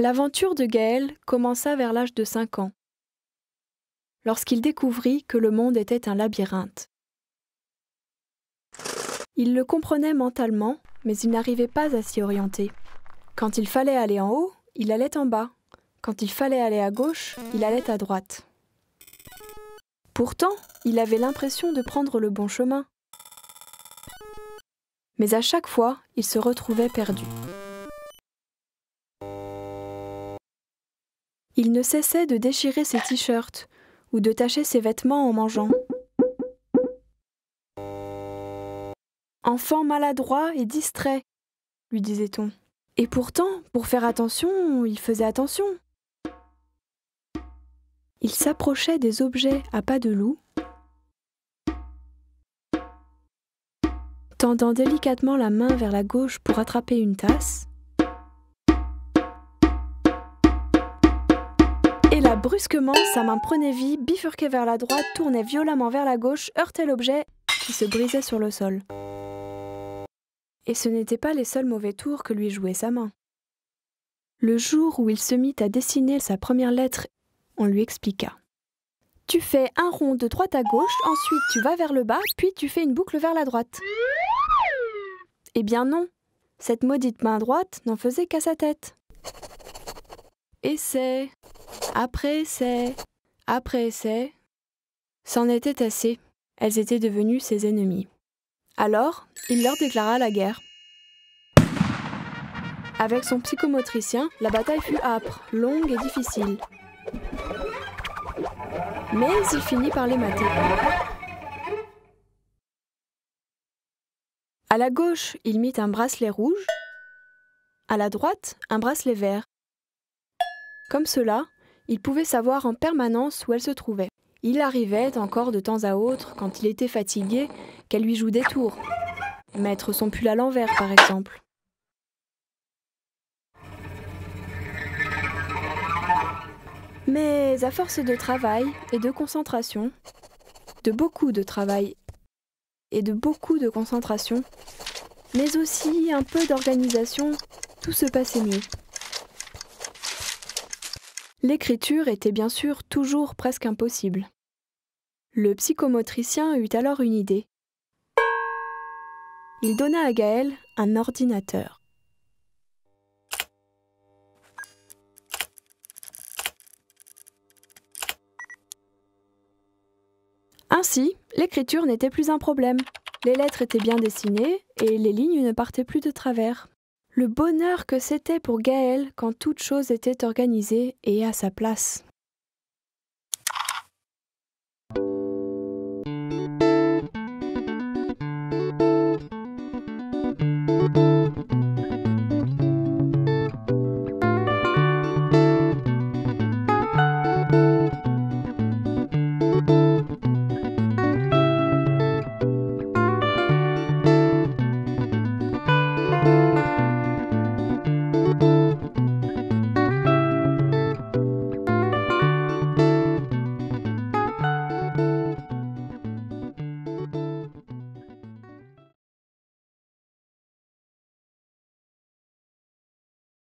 L'aventure de Gaël commença vers l'âge de 5 ans, lorsqu'il découvrit que le monde était un labyrinthe. Il le comprenait mentalement, mais il n'arrivait pas à s'y orienter. Quand il fallait aller en haut, il allait en bas. Quand il fallait aller à gauche, il allait à droite. Pourtant, il avait l'impression de prendre le bon chemin. Mais à chaque fois, il se retrouvait perdu. Il ne cessait de déchirer ses t-shirts ou de tacher ses vêtements en mangeant. Enfant maladroit et distrait, lui disait-on. Et pourtant, pour faire attention, il faisait attention. Il s'approchait des objets à pas de loup, tendant délicatement la main vers la gauche pour attraper une tasse. Et là, brusquement, sa main prenait vie, bifurquait vers la droite, tournait violemment vers la gauche, heurtait l'objet qui se brisait sur le sol. Et ce n'étaient pas les seuls mauvais tours que lui jouait sa main. Le jour où il se mit à dessiner sa première lettre, on lui expliqua. « Tu fais un rond de droite à gauche, ensuite tu vas vers le bas, puis tu fais une boucle vers la droite. » Eh bien non, cette maudite main droite n'en faisait qu'à sa tête. Essai, après essai, après essai. C'en était assez, elles étaient devenues ses ennemies. Alors, il leur déclara la guerre. Avec son psychomotricien, la bataille fut âpre, longue et difficile. Mais il finit par les mater. À la gauche, il mit un bracelet rouge. À la droite, un bracelet vert. Comme cela, il pouvait savoir en permanence où elle se trouvait. Il arrivait encore de temps à autre, quand il était fatigué, qu'elle lui joue des tours. Mettre son pull à l'envers, par exemple. Mais à force de travail et de concentration, de beaucoup de travail et de beaucoup de concentration, mais aussi un peu d'organisation, tout se passait mieux. L'écriture était bien sûr toujours presque impossible. Le psychomotricien eut alors une idée. Il donna à Gaël un ordinateur. Ainsi, l'écriture n'était plus un problème. Les lettres étaient bien dessinées et les lignes ne partaient plus de travers. Le bonheur que c'était pour Gaël quand toute chose était organisée et à sa place.